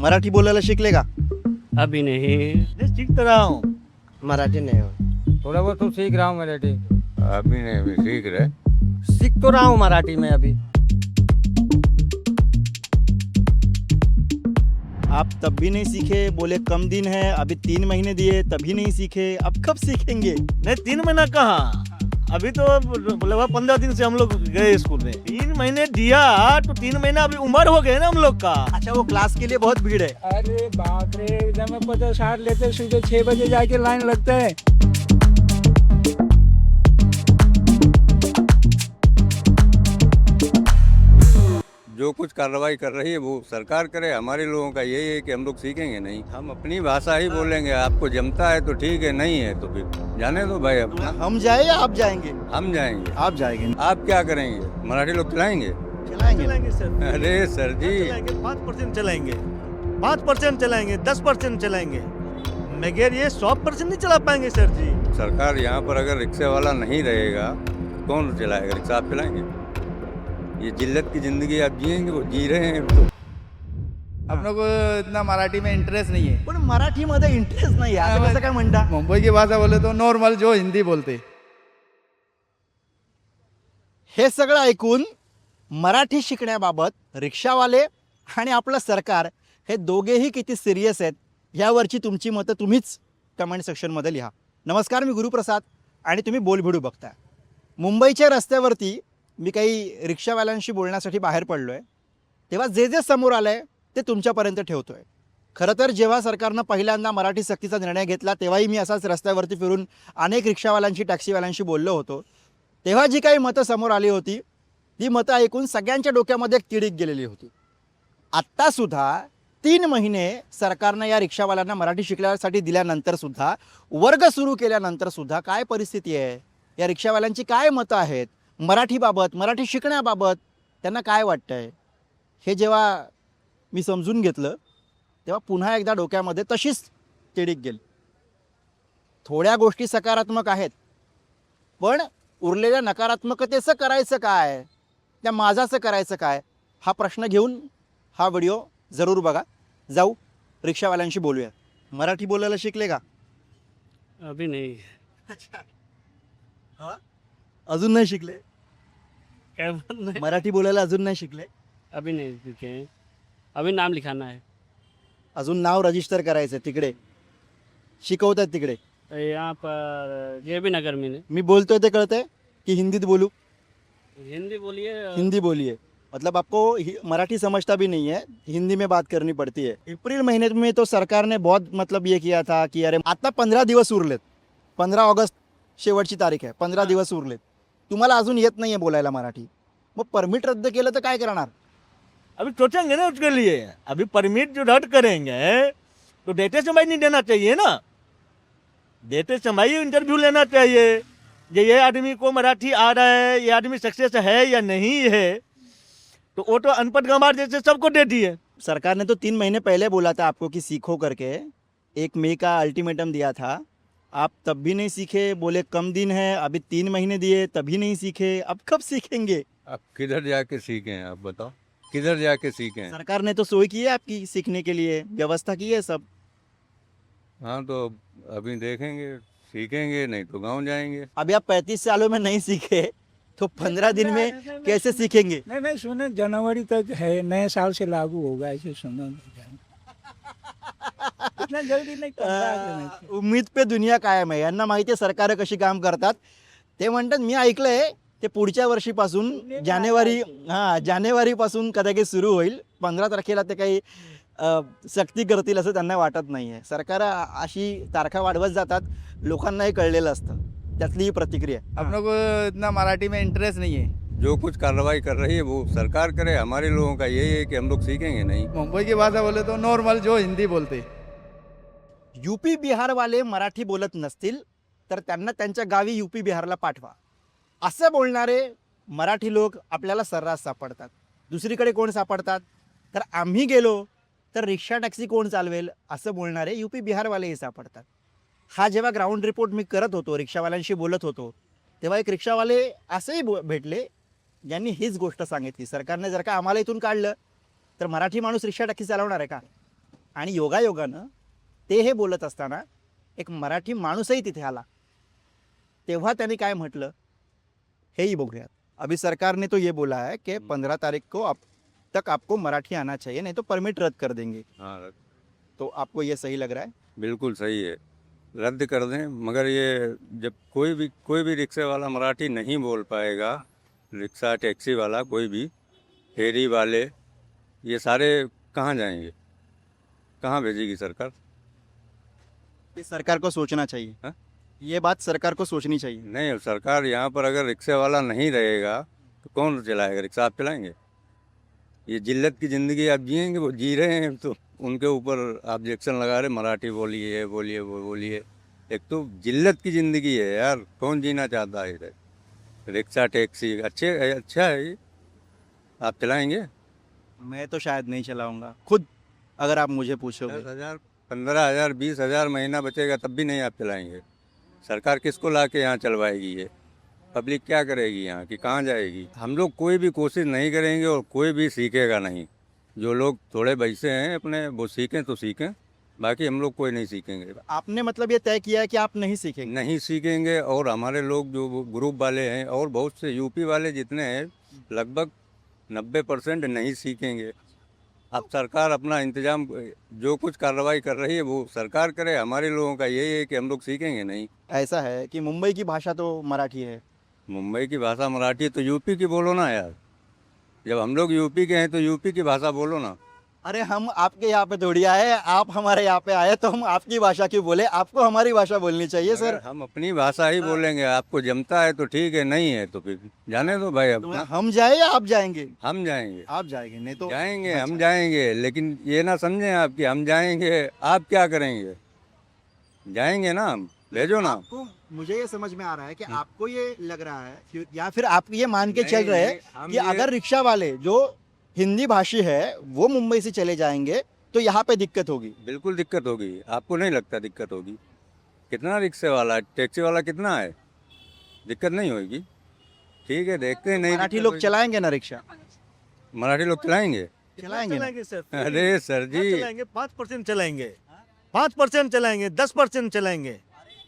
मराठी बोलायला शिकले का? अभी नहीं। नहीं, सीख तो रहा हूँ। मराठी नहीं हो. थोड़ा बहुत तो सीख रहा हूँ मराठी। अभी नहीं, अभी सीख रहे. सीख तो रहा हूँ मराठी में अभी. आप तब भी नहीं सीखे, बोले कम दिन है, अभी 3 महीने दिए तभी नहीं सीखे, अब कब सीखेंगे? नहीं 3 महीना कहाँ, अभी तो लगभग 15 दिन से हम लोग गए स्कूल में. 3 महीने दिया तो 3 महीना अभी उम्र हो गए ना हम लोग का. अच्छा, वो क्लास के लिए बहुत भीड़ है. अरे बाप रे, जब मैं 50-60 लेते सुबह 6 बजे जाके लाइन लगते हैं. जो कुछ कार्रवाई कर रही है वो सरकार करे. हमारे लोगों का यही है कि हम लोग सीखेंगे नहीं, हम अपनी भाषा ही बोलेंगे. आपको जमता है तो ठीक है, नहीं है तो फिर जाने दो भाई. अपना हम जाए या आप जाएंगे? हम जाएंगे. आप जाएंगे. आप क्या करेंगे? मराठी लोग खिलाएंगे? खिलाएंगे. चलाएंगे सर. अरे सर जी, 5% चलाएंगे, 5% चलाएंगे, 10% चलाएंगे, मगर ये 100% नहीं चला पाएंगे सर जी. सरकार यहाँ पर अगर रिक्शे वाला नहीं रहेगा कौन चलाएगा? रिक्शा आप चलाएंगे? ये जिल्लत की जिंदगी आप जिएंगे, वो जी रहे हैं तो. हम लोग को इतना मराठी में इंटरेस्ट नहीं है. पण मराठीमध्ये इंटरेस्ट नाही आहे असं कसं काय म्हणता? मुंबई की भाषा बोले तो नॉर्मल जो हिंदी बोलते. हे सगळं ऐकून मराठी शिकण्याबाबत रिक्षावाले आणि आपलं सरकार हे दोघेही किती सिरियस आहेत यावरची तुमची मतं तुम्हीच कमेंट सेक्शनमध्ये लिहा. नमस्कार, मी गुरुप्रसाद आणि तुम्ही बोलभिडू बघताय. मुंबईच्या रस्त्यावरती मी काही रिक्षावाल्यांशी बोलण्यासाठी बाहेर पडलो आहे, तेव्हा जे जे समोर आलं आहे ते तुमच्यापर्यंत ठेवतो आहे. खरं तर जेव्हा सरकारनं पहिल्यांदा मराठी सक्तीचा निर्णय घेतला तेव्हाही मी असाच रस्त्यावरती फिरून अनेक रिक्षावाल्यांशी टॅक्सीवाल्यांशी बोललो होतो. तेव्हा जी काही मतं समोर आली होती ती मतं ऐकून सगळ्यांच्या डोक्यामध्ये एक तिडीक गेलेली होती. आत्तासुद्धा 3 महिने सरकारनं या रिक्षावाल्यांना मराठी शिकण्यासाठी दिल्यानंतरसुद्धा, वर्ग सुरू केल्यानंतरसुद्धा काय परिस्थिती आहे, या रिक्षावाल्यांची काय मतं आहेत मराठीबाबत, मराठी शिकण्याबाबत, त्यांना काय वाटतं आहे, हे जेव्हा मी समजून घेतलं तेव्हा पुन्हा एकदा डोक्यामध्ये तशीच तिडीक गेली. थोड्या गोष्टी सकारात्मक आहेत, पण उरलेल्या नकारात्मकतेचं करायचं काय, त्या माझाचं करायचं काय, हा प्रश्न घेऊन हा व्हिडिओ जरूर बघा. जाऊ रिक्षावाल्यांशी बोलूया. मराठी बोलायला शिकले का? अभी नहीं। अजून नाही शिकले? क्या बोल रहे? मराठी बोलायला अजून नाही शिकले? अभी नहीं सीखे हैं। अभी नाम लिखाना है। अजून नाव रजिस्टर करायचं तिकडे शिकवतात तिकडे. यहाँ पर JB नगर में नहीं। मी बोलतोय ते कळतंय की हिंदीत बोलू? हिंदी बोलिए। हिंदी बोलिए. मतलब आपको मराठी समझता भी नहीं है, हिंदी में बात करनी पड़ती है. अप्रैल महीने में तो सरकार ने बहुत मतलब ये किया था कि अरे आता 15 दिवस उरलेत, 15 ऑगस्ट शेवटची तारीख आहे, 15 दिवस उरलेत, तुम्हाला अजून येत नाही आहे बोलायला मराठी, मग परमिट रद्द केलं तर काय करणार? अभी सोचेंगे ना उसके लिए. अभी परमिट जो रद्द करेंगे तो देते समय नहीं देना चाहिए ना. देते समय ही इंटरव्यू लेना चाहिए ये आदमी को मराठी आ रहा है, ये आदमी सक्सेस है या नहीं है. तो वो तो अनपढ़ गंवार जैसे सबको दे दिए. सरकार ने तो 3 महीने पहले बोला था आपको कि सीखो करके, 1 मई का अल्टीमेटम दिया था, आप तब भी नहीं सीखे, बोले कम दिन है, अभी 3 महीने दिए तभी नहीं सीखे, अब कब सीखेंगे? आप किधर जाके सीखे हैं? आप बताओ, किधर जाके सीखे हैं? सरकार ने तो सोई की है आपकी सीखने के लिए, व्यवस्था की है सब. हाँ तो अभी देखेंगे, सीखेंगे नहीं तो गाँव जाएंगे. अभी आप 35 सालों में नहीं सीखे तो 15 दिन में कैसे सीखेंगे? नहीं सुने, जनवरी तक है, नए साल से लागू होगा ऐसे सुना. इतना जल्दी नहीं करता. उम्मीद पे दुनिया कायम आहे. यांना माहिती आहे सरकार कशी काम करतात. ते म्हणतात मी ऐकलंय ते पुढच्या वर्षीपासून जानेवारीपासून कदाचित सुरू होईल. 15 तारखेला ते काही सक्ती करतील असं त्यांना वाटत नाही आहे. सरकार अशी तारखा वाढवत जातात, लोकांनाही कळलेलं असतं. त्यातली ही प्रतिक्रिया. हम लोग को इतना मराठी में इंटरेस्ट नहीं है. जो कुछ कार्रवाई कर रही है वो सरकार करे. हमारे लोगों का यही है कि हम लोग सीखेंगे नहीं. मुंबई की भाषा बोले तो नॉर्मल जो हिंदी बोलते. यूपी बिहारवाले मराठी बोलत नसतील तर त्यांना त्यांच्या गावी यूपी बिहारला पाठवा असं बोलणारे मराठी लोक आपल्याला सर्रास सापडतात. दुसरीकडे कोण सापडतात तर आम्ही गेलो तर रिक्षा टॅक्सी कोण चालवेल असं बोलणारे यूपी बिहारवालेही सापडतात. हा जेव्हा ग्राउंड रिपोर्ट मी करत होतो, रिक्षावाल्यांशी बोलत होतो, तेव्हा एक रिक्षावाले असेही भेटले ज्यांनी हीच गोष्ट सांगितली. सरकारने जर का आम्हाला इथून काढलं तर मराठी माणूस रिक्षा टॅक्सी चालवणार आहे का? आणि योगायोगानं ते हे बोलत असताना एक मराठी माणूसही तिथे आला. तेव्हा त्यांनी काय म्हटलं हेही बघूयात. अभी सरकार ने तो ये बोला है कि 15 तारीख को अब तक आपको मराठी आना चाहिए, नहीं तो परमिट रद्द कर देंगे. हाँ तो आपको ये सही लग रहा है? बिल्कुल सही है, रद्द कर दें. मगर ये जब कोई भी रिक्शे वाला मराठी नहीं बोल पाएगा, रिक्शा टैक्सी वाला कोई भी, फेरी वाले, ये सारे कहाँ जाएंगे, कहाँ भेजेगी सरकार? ये सरकार को सोचना चाहिए. हाँ? ये बात सरकार को सोचनी चाहिए. नहीं, सरकार यहाँ पर अगर रिक्शे वाला नहीं रहेगा तो कौन चलाएगा रिक्शा? आप चलाएंगे? ये जिल्लत की ज़िंदगी आप जिएंगे, वो जी रहे हैं, तो उनके ऊपर ऑब्जेक्शन लगा रहे मराठी बोलिए बोलिए वो बोलिए. एक तो जिल्लत की ज़िंदगी है यार, कौन जीना चाहता है इधर? रिक्शा टैक्सी अच्छा है ये. आप चलाएंगे? मैं तो शायद नहीं चलाऊंगा खुद, अगर आप मुझे पूछोगे. 10,000 15,000 20,000 महीना बचेगा तब भी नहीं आप चलाएंगे. सरकार किसको ला के यहाँ चलवाएगी? ये पब्लिक क्या करेगी यहाँ की, कहाँ जाएगी? हम लोग कोई भी कोशिश नहीं करेंगे और कोई भी सीखेगा नहीं. जो लोग थोड़े वैसे हैं अपने, वो सीखें तो सीखें, बाकी हम लोग कोई नहीं सीखेंगे. आपने मतलब ये तय किया है कि आप नहीं सीखेंगे? नहीं सीखेंगे. और हमारे लोग जो वो ग्रुप वाले हैं और बहुत से यूपी वाले जितने हैं, लगभग 90% नहीं सीखेंगे. अब सरकार अपना इंतजाम, जो कुछ कार्रवाई कर रही है वो सरकार करे. हमारे लोगों का यही है कि हम लोग सीखेंगे नहीं. ऐसा है कि मुंबई की भाषा तो मराठी है. मुंबई की भाषा मराठी, तो यूपी की बोलो ना यार. जब हम लोग यूपी के हैं तो यूपी की भाषा बोलो ना. अरे हम आपके यहाँ पे थोड़ी आए, आप हमारे यहाँ पे आए तो हम आपकी भाषा क्यों बोले? आपको हमारी भाषा बोलनी चाहिए सर. अगर हम अपनी भाषा ही बोलेंगे, आपको जमता है तो ठीक है, नहीं है तो फिर जाने दो भाई. तो अपना हम जाए या आप जाएंगे? हम जाएंगे. आप जाएंगे, नहीं तो जाएंगे, हम जाएंगे, लेकिन ये ना समझें आप कि हम जाएंगे आप क्या करेंगे. जाएंगे ना हम, भेजो ना. आपको, मुझे ये समझ में आ रहा है कि आपको ये लग रहा है या फिर आप ये मान के चल रहे हैं हम कि ये- अगर रिक्शा वाले जो हिंदी भाषी है वो मुंबई से चले जाएंगे तो यहाँ पे दिक्कत होगी. बिल्कुल दिक्कत होगी. आपको नहीं लगता दिक्कत होगी? कितना रिक्शे वाला, टैक्सी वाला कितना है, दिक्कत नहीं होगी. ठीक है, देखते हैं. नहीं मराठी दिक्कत लोग होगी. चलाएंगे ना रिक्शा? मराठी लोग चलाएंगे. चलाएंगे ना? चलाएंगे सर. अरे सर जी, चलाएंगे 5% चलाएंगे, 5% चलाएंगे, 10% चलाएंगे,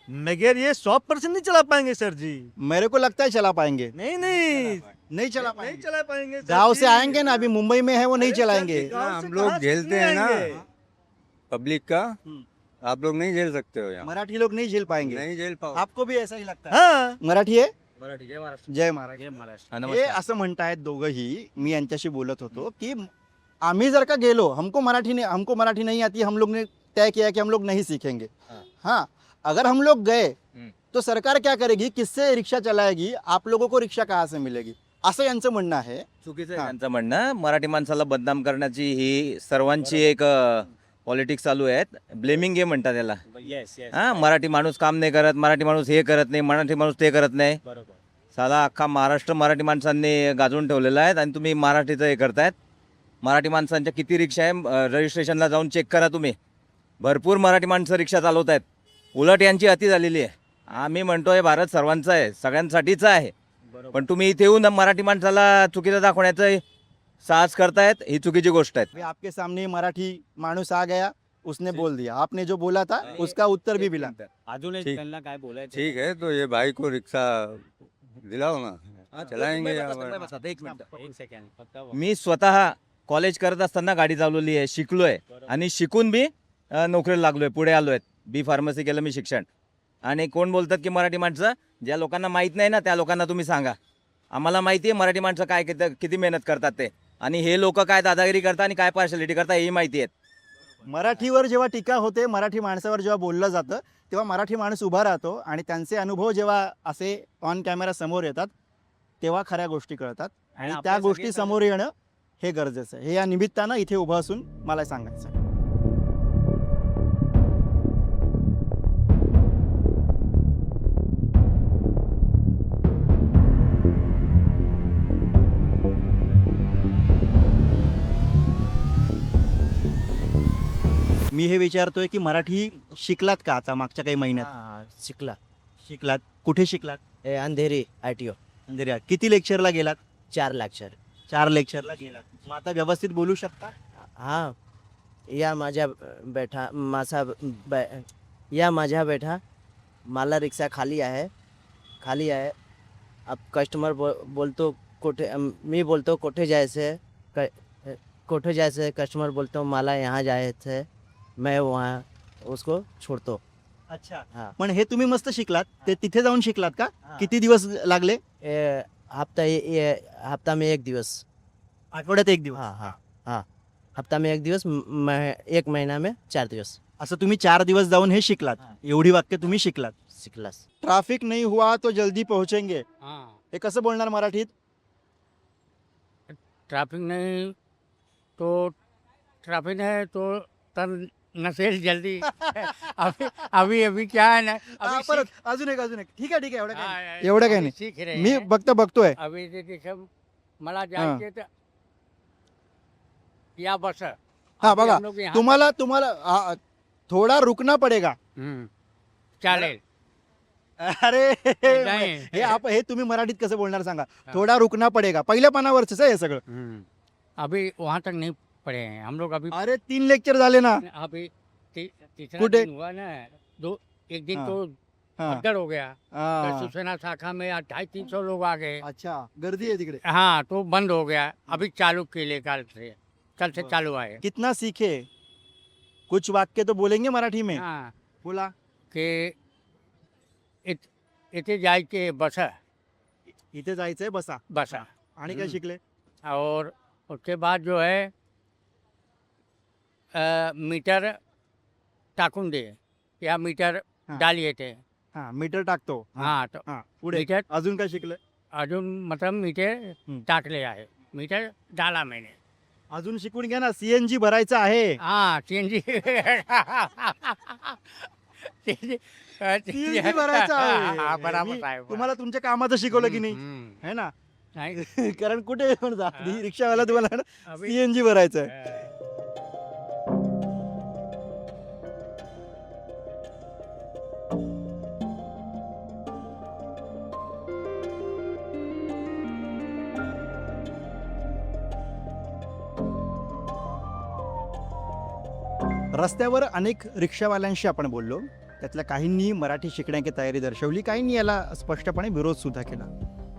मगर ये 100% नहीं चला पाएंगे सर जी. मेरे को लगता है चला पाएंगे. नहीं नहीं चला नहीं पाएंगे. चला पाएंगे सर गांव जी. से आएंगे ना, अभी मुंबई में है वो नहीं अरे सर जी, चलाएंगे. गांव हम से लोग कहाँ से झेलते हैं ना. आएंगे? पब्लिक का हम्म. आप लोग नहीं झेल सकते हो यहाँ. मराठी लोग नहीं झेल पाएंगे. नहीं झेल पाओ. आपको भी ऐसा ही लगता है? हाँ. मराठी आहे? मराठी जय महाराष्ट्र. जय महाराज. जय महाराष्ट्र. हे असं म्हणतायत दोघंही. मी यांच्याशी बोलत होतो की आम्ही जर का गेलो, हमको मराठी नहीं आती, हम लोग ने तय किया कि हम लोग नहीं सीखेंगे. हाँ, अगर हम लोग गए तो सरकार क्या करेगी, किससे रिक्शा चलाएगी, आप लोगों को रिक्शा कहाँ से मिलेगी, असं यांचं म्हणणं आहे. चुकीचं आहे हा. त्यांचं म्हणणं. मराठी माणसाला बदनाम करण्याची ही सर्वांची एक पॉलिटिक्स चालू आहे. ब्लेमिंग गेम म्हणतात त्याला. Yes yes. हा, मराठी माणूस काम नाही करत, मराठी माणूस हे करत नाही, मराठी माणूस ते करत नाही. बरोबर. साला अख्खा महाराष्ट्र मराठी माणसांनी गाजवून ठेवलेला आहे आणि तुम्ही मराठीचं हे करतायत. मराठी माणसांच्या किती रिक्षा आहे रजिस्ट्रेशनला जाऊन चेक करा तुम्ही. भरपूर मराठी माणसं रिक्षा चालवत आहेत. उलट यांची अति झालेली आहे. आम्ही म्हणतोय भारत सर्वांचा आहे, सगळ्यांसाठीचा आहे, पण तुम्ही इथे येऊन मराठी माणसाला चुकीचं दाखवण्याचं साहस करतायत, ही चुकीची गोष्ट आहे. अभी आपके सामने मराठी माणूस आ गया, उसने बोल दिया, आपने जो बोला था उसका उत्तर भी मिला. अजून एक ठीक. त्यांना काय बोलायचं. ठीक है, तो ये भाई को रिक्शा दिलाओ ना. चलाएंगे एक यहाँ मिनिट. एक सेकंड फक्त. मी स्वतः कॉलेज करत असताना गाडी चालवली आहे, शिकलोय आणि शिकून बी नोकरीला लागलोय, पुढे आलोय. बी फार्मसी केलं मी शिक्षण. आणि कोण बोलतात की मराठी माणसं, ज्या लोकांना माहीत नाही ना त्या लोकांना तुम्ही सांगा. आम्हाला माहिती आहे मराठी माणसं काय किती मेहनत करतात ते, आणि हे लोक काय दादागिरी करतात आणि काय पार्शलिटी करतात हेही माहिती आहे. मराठीवर जेव्हा टीका होते, मराठी माणसावर जेव्हा बोललं जातं, तेव्हा मराठी माणूस उभा राहतो आणि त्यांचे अनुभव जेव्हा असे ऑन कॅमेरा समोर येतात तेव्हा खऱ्या गोष्टी कळतात. आणि आपले त्या सगळे गोष्टी समोर येणं हे गरजेचं आहे. हे या निमित्तानं इथे उभं असून मला सांगायचं आहे. मी हे विचारतोय की मराठी शिकलात का आता मागच्या काही महिन्यात? शिकला. शिकलात? कुठे शिकलात? हे अंधेरी ITO अंधेरीत. किती लेक्चरला गेलात? 4 लेक्चर. 4 लेक्चरला गेलात. मग आता व्यवस्थित बोलू शकता? हा या माझ्या बेटा या माझ्या बेटा मला रिक्षा खाली आहे अब कस्टमर बोलतो कोठे मी बोलतो कोठे जायचं कस्टमर बोलतो मला यहाँ जायचं है मैं वहाँ उसको छोड़तो अच्छा हाँ पण हे तुम्ही मस्त शिकलात ते तिथे जाऊन शिकलात का हाँ. किती दिवस लागले हफ्ता में 1 दिवस आठवड्यात 1 दिवस हाँ हफ्ता में 1 दिवस 1 महीना में 4 दिवस असं तुम्ही 4 दिवस जाऊन हे शिकलात हाँ. एवढी वाक्य तुम्ही शिकलात सिकलास ट्रॅफिक नाही हुआ तो जल्दी पहुंचेंगे हाँ हे कसं बोलणार मराठीत ट्रैफिक नहीं तो ट्रैफिक है तो तर नसेल जल्दी अभी अभी अभी क्या है ना हा, अभी परत अजून एक ठीक आहे एवढं काय हाँ, नाही. एवढं काय अभी नाही सीख रहे मी हैं. बघतोय अभी ते तिथं मला जायचे तर या बस हा अभी बघा हम लोग यहाँ- तुम्हाला थोडा रुकना पडेगा चालेल अरे नाही. हे तुम्ही मराठीत कसं बोलणार सांगा थोडा रुकना पडेगा पहिल्या पानावरच आहे हे सगळं अभी वहाँ तक नहीं पढ़े हैं हम लोग अभी अरे 3 लेक्चर झाले ना अभी तीसरा कुठे? दिन हुआ ना एक दिन हाँ. तो हा, भगदड़ हो गया हा. शिवसेना शाखा में 250-300 लोग आ गए अच्छा गर्दी आहे तिकडे हाँ तो बंद हो गया अभी चालू किए कल से हाँ. चालू आए कितना सीखे कुछ वाक्य तो बोलेंगे मराठी में हाँ बोला कि इथे जायचे बस इथे जायचंय बसा बस आणि काय शिकले और उसके बाद जो है मीटर टाकून दे या मीटर हाँ. डालिए थे हा मीटर टाकतो हाँ तो हा पुढे मीटर अजून काय शिकलं अजून मतलब मीटर टाकले आहे मीटर डाला मैंने अजून शिकून घ्या ना सीएनजी भरायचं आहे हाँ सीएनजी सीएनजी भरायचं हाँ, आहे बराबर मी साहेब तुम्हाला तुमच्या कामाचं शिकवलं की नाही है ना कारण कुठे पण जा हा. रिक्षावाला तुम्हाला अभी सीएनजी भरायचं आहे रस्त्यावर अनेक रिक्षावाल्यांशी आपण बोललो त्यातल्या काहींनी मराठी शिकण्याची तयारी दर्शवली काहींनी याला स्पष्टपणे विरोध सुद्धा केला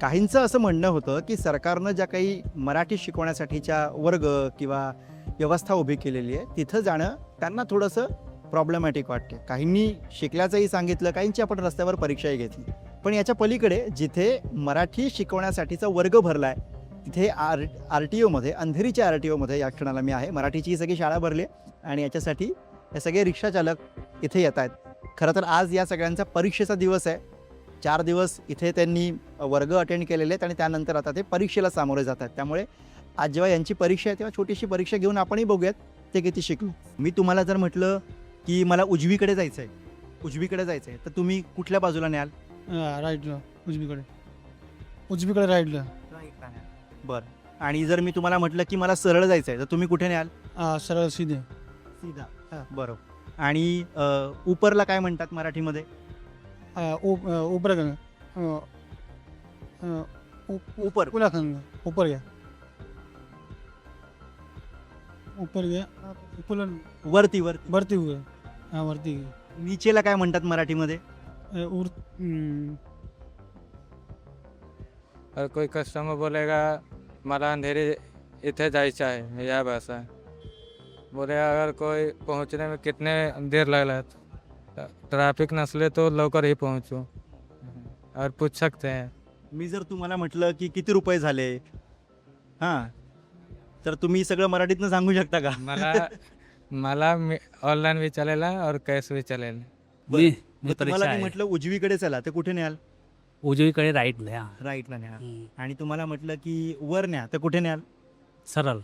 काहींचं असं म्हणणं होतं की सरकारनं ज्या काही मराठी शिकवण्यासाठीच्या वर्ग किंवा व्यवस्था उभी केलेली आहे तिथं जाणं त्यांना थोडंसं प्रॉब्लेमॅटिक वाटते काहींनी शिकल्याचंही सांगितलं काहींची आपण रस्त्यावर परीक्षाही घेतली पण याच्या पलीकडे जिथे मराठी शिकवण्यासाठीचा वर्ग भरला आहे तिथे आर टी ओमध्ये अंधेरीच्या आर टी ओमध्ये या क्षणाला मी आहे मराठीची ही सगळी शाळा भरली आणि याच्यासाठी हे सगळे रिक्षाचालक इथे येत आहेत खरं तर आज या सगळ्यांचा परीक्षेचा दिवस आहे 4 दिवस इथे त्यांनी वर्ग अटेंड केलेले आहेत आणि त्यानंतर आता ते परीक्षेला सामोरे जातात त्यामुळे आज जेव्हा यांची परीक्षा आहे तेव्हा छोटीशी परीक्षा घेऊन आपणही बघूयात ते किती शिकलो मी तुम्हाला जर म्हटलं की मला उजवीकडे जायचं आहे तर तुम्ही कुठल्या बाजूला न्याल राईटला उजवीकडे राईटला बरं आणि जर मी तुम्हाला म्हटलं की मला सरळ जायचं आहे तर तुम्ही कुठे न्याल सरळ सीधे सीधा बरोबर आणि उपरला काय म्हणतात मराठीमध्ये ऊपर ऊपर पुला ऊपर गया पुलन वरती भरती हुए हाँ भरती नीचेला काय म्हणतात मराठीमध्ये और कोई कस्टमर बोलेगा मला अंधेरे इथे जायचं आहे या बस है बोले अगर कोई पहुंचने में कितने देर लगला ट्रैफिक नसले तो लवकर ही पहुंचू और पूछ सकते हैं मी जर तुम्हाला म्हटलं की किती रुपये झाले हां तर तुम्ही सगळं मराठीतनं सांगू शकता का मला मला ऑनलाईन भी चलेला और कैश भी चलेला मग तुम्हाला मी म्हटलं उजवीकडे चला ते कुठे न्याल उजवीकडे राईट न्या राईटला न्याल आणि तुम्हाला म्हटलं की वर न्या तर कुठे न्याल सरळ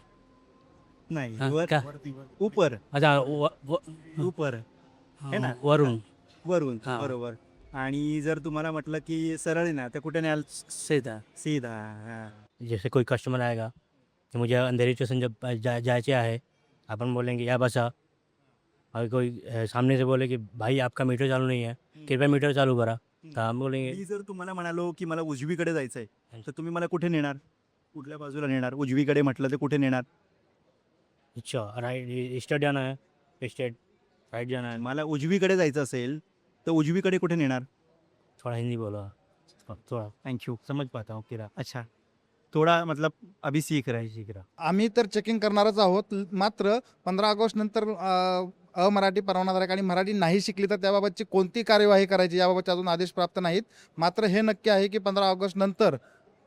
नाही हा, वर का? ऊपर अच्छा ऊपर है ना वरून वरून हा. बरोबर आणि जर तुम्हाला म्हटलं की सरळ ना तर कुठे न्याल सीधा सीधा हां जैसे कोई कस्टमर आएगा कि मुझे अंधेरी स्टेशन जब जायचे आहे अपन बोलेंगे या बसा और कोई सामने से बोले कि भाई आपका मीटर चालू नहीं है कृपया मीटर चालू करा तर हम बोलेंगे मी जर तुम्हाला म्हणालो की मला उजवीकडे जायचं आहे तर तुम्ही मला कुठे नेणार कुठल्या बाजूला नेणार उजवीकडे म्हटलं तर कुठे नेणार अच्छा राइट स्टेट जाना है, स्टेट राइट जाना है। मला उजवीकडे जायचं असेल तर उजवीकडे कुठे नेणार? थोड़ा हिंदी बोलो, थोड़ा थँक्यू. समझ पाता हूँ किरा अच्छा, थोडा मतलब अभी सीख रहा है. सीख रहा। आम्ही तर चेकिंग करणारच आहोत, मात्र 15 ऑगस्ट नंतर अमराठी परवानाधारक आणि मराठी नाही शिकली तर त्याबाबतची कोणती कार्यवाही करायची याबाबतचे अजून आदेश प्राप्त नाहीत. मात्र हे नक्की आहे की 15 ऑगस्ट नंतर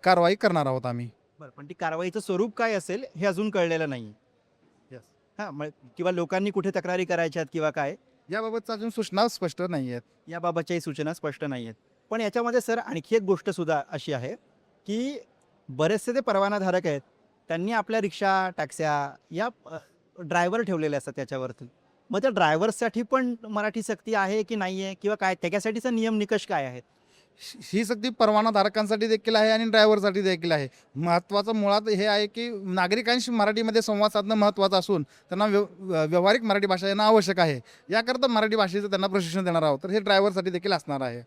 कारवाई करणार आहोत आम्ही. बरं, पण ती कारवाईचं स्वरूप काय असेल हे अजून कळलेलं नाही. हां, किंवा लोकांनी कुठे तक्रारी करायच्यात किंवा काय याबाबतच्या अजून सूचना स्पष्ट नाही आहेत. याबाबतच्याही सूचना स्पष्ट नाही आहेत. पण याच्यामध्ये सर आणखी एक गोष्ट सुद्धा अशी आहे की बरेचसे ते परवानाधारक आहेत, त्यांनी आपल्या रिक्षा टॅक्स्या या ड्रायव्हर ठेवलेले असतात त्याच्यावरती. मग त्या ड्रायव्हर्ससाठी पण मराठी सक्ती आहे की नाही आहे किंवा काय, त्याच्यासाठीचा नियम निकष काय आहेत? ही सक्ती परवानाधारकांसाठी देखील आहे आणि ड्रायव्हरसाठी देखील आहे. महत्त्वाचं मुळात हे आहे की नागरिकांशी मराठीमध्ये संवाद साधणं महत्त्वाचं असून त्यांना व्यावहारिक मराठी भाषा येणं आवश्यक आहे. याकरता मराठी भाषेचं त्यांना प्रशिक्षण देणार आहोत, तर हे ड्रायव्हरसाठी देखील असणार आहे.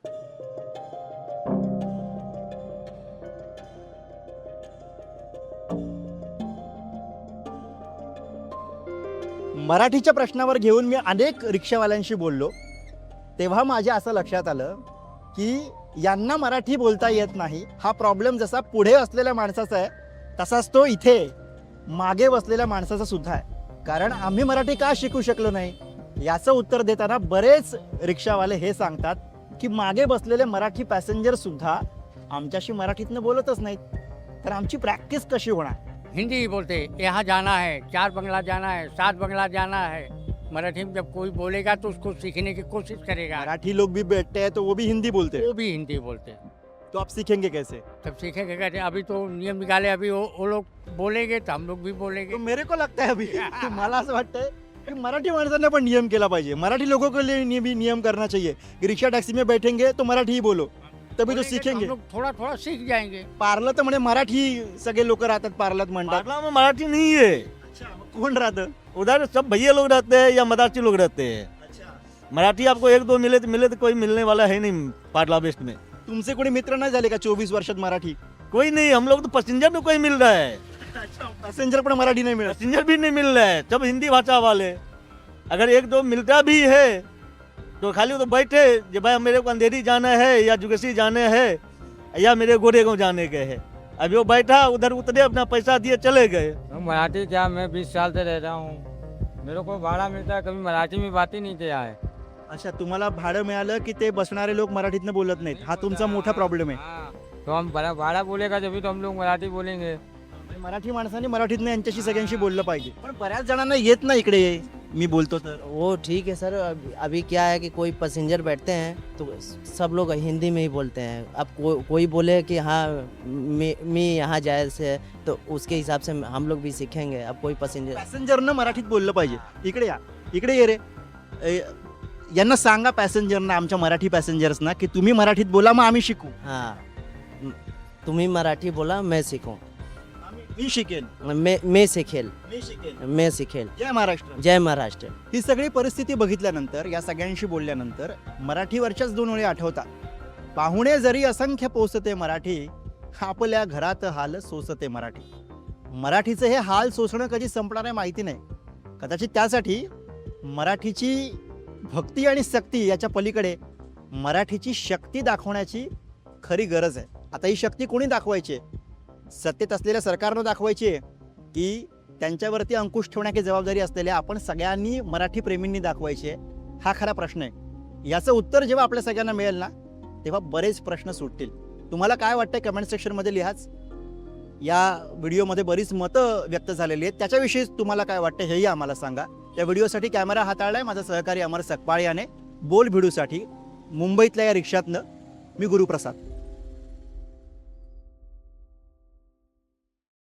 मराठीच्या प्रश्नावर घेऊन मी अनेक रिक्षावाल्यांशी बोललो, तेव्हा माझ्या असं लक्षात आलं की यांना मराठी बोलता येत नाही. हा प्रॉब्लेम जसा पुढे असलेल्या माणसाचा आहे तसाच तो इथे मागे बसलेल्या माणसाचा सुद्धा आहे. कारण आम्ही मराठी का शिकू शकलो नाही याचं उत्तर देताना बरेच रिक्षावाले हे सांगतात की मागे बसलेले मराठी पॅसेंजर सुद्धा आमच्याशी मराठीतनं बोलतच नाहीत, तर आमची प्रॅक्टिस कशी होणार? हिंदी ही बोलते, यहाँ जाना है, 4 बंगला जाना है, 7 बंगला जाना है। मराठी में जब कोई बोलेगा तो उसको सीखने की कोशिश करेगा। मराठी लोग भी बैठते हैं तो वो भी हिंदी बोलते हैं, वो भी हिंदी बोलते हैं, तो आप सीखेंगे कैसे? तब सीखेंगे कैसे? अभी तो नियम निकाले, अभी वो लोग बोलेंगे तो हम लोग भी बोलेंगे। तो मेरे को लगता है अभी मला असं वाटतंय की मराठी माणसांना पण नियम केला पाहिजे. मराठी लोगों के लिए भी नियम करना चाहिए. रिक्शा टैक्सी में बैठेंगे तो मराठी ही बोलो, तभी तो बोलेंगे सीखेंगे. हम लोग थोड़ा थोड़ा सीख जाएंगे। पार्लं तर म्हणे मराठी सगळे लोक राहतात, पार्लत म्हणतात. पार्ला में मराठी नहीं है, कोण राहतं? उधर सब भैया लोग रहते हैं या मराठी लोग रहते हैं. मराठी आपको 1-2 मिले तो कोई मिलने वाला है नहीं पार्ला वेस्ट में. तुमचे कोणी मित्र नाही झाले का 24 वर्षात मराठी? कोई नहीं, हम लोग तो पैसेंजर में कोई मिल रहा है, पॅसेंजर पण मराठी नाही मिळत. पैसेंजर भी नहीं मिल रहा है, सब हिंदी भाषा वाले. अगर 1-2 मिलता भी है तो खाली तो बैठे जो भाई मेरे को अंधेरी जाना है या जुगसी जाने है या मेरे गोरेगांव जाने के है. अभी वो बैठा उधर उतरे, अपना पैसा दिए चले गए. मराठी क्या, मैं 20 साल से रह रहा हूँ, मेरे को भाड़ा मिलता है, कभी मराठी में बात ही नहीं किया है. अच्छा, तुम्हाला भाडं मिळालं की ते बसणारे लोग मराठीतनं बोलत नाहीत, हा तुमचा मोठा प्रॉब्लेम आहे. हाँ, तो हम भाड़ा बोलेगा जब तो हम लोग मराठी बोलेंगे. मराठी माणसाने मराठीतनं यांच्याशी सगळ्यांशी बोललं पाहिजे. पण बऱ्याच जणांना येत ना इकडे, मी बोलतो तर. वो ठीक है सर. अभी क्या है कि कोई पैसेंजर बैठते हैं तो सब लोग हिंदी में ही बोलते हैं. अब कोई बोले कि हाँ मैं यहाँ जाए से, तो उसके हिसाब से हम लोग भी सीखेंगे. अब कोई पैसेंजर पॅसेंजरनं मराठीत बोललं पाहिजे. इकडे या, इकडे ये रे. यांना सांगा पॅसेंजरना, आमच्या मराठी पॅसेंजर्सना, की तुम्ही मराठीत बोला मग आम्ही शिकू. हाँ तुम्ही मराठी बोला, मैं सीखूं, मी शिकेन, मैं सीखेल, मी शिकेन. मैं सीखेल. जय महाराष्ट्र. जय महाराष्ट्र. ही सगळी परिस्थिती बघितल्यानंतर, या सगळ्यांशी बोलल्यानंतर मराठीवरच्याच 2 ओळी आठवतात. पाहुणे जरी असंख्य पोचते मराठी, आपल्या घरात हाल सोसते मराठी. मराठीचं हे हाल सोसणं कधी संपणार आहे माहिती नाही. कदाचित त्यासाठी मराठीची भक्ती आणि सक्ती याच्या पलीकडे मराठीची शक्ती दाखवण्याची खरी गरज आहे. आता ही शक्ती कोणी दाखवायची आहे? सत्तेत असलेल्या सरकारनं दाखवायची आहे की त्यांच्यावरती अंकुश ठेवण्याची जबाबदारी असलेल्या आपण सगळ्यांनी मराठी प्रेमींनी दाखवायची आहे? हा खरा प्रश्न आहे. याचं उत्तर जेव्हा आपल्या सगळ्यांना मिळेल ना, तेव्हा बरेच प्रश्न सुटतील. तुम्हाला काय वाटतं कमेंट सेक्शनमध्ये लिहाच. या व्हिडिओमध्ये बरीच मतं व्यक्त झालेली आहेत, त्याच्याविषयी तुम्हाला काय वाटतं हेही आम्हाला सांगा. या व्हिडिओसाठी कॅमेरा हाताळलाय माझा सहकारी अमर सकपाळ याने. बोल भिडूसाठी मुंबईतल्या या रिक्षातनं मी गुरुप्रसाद.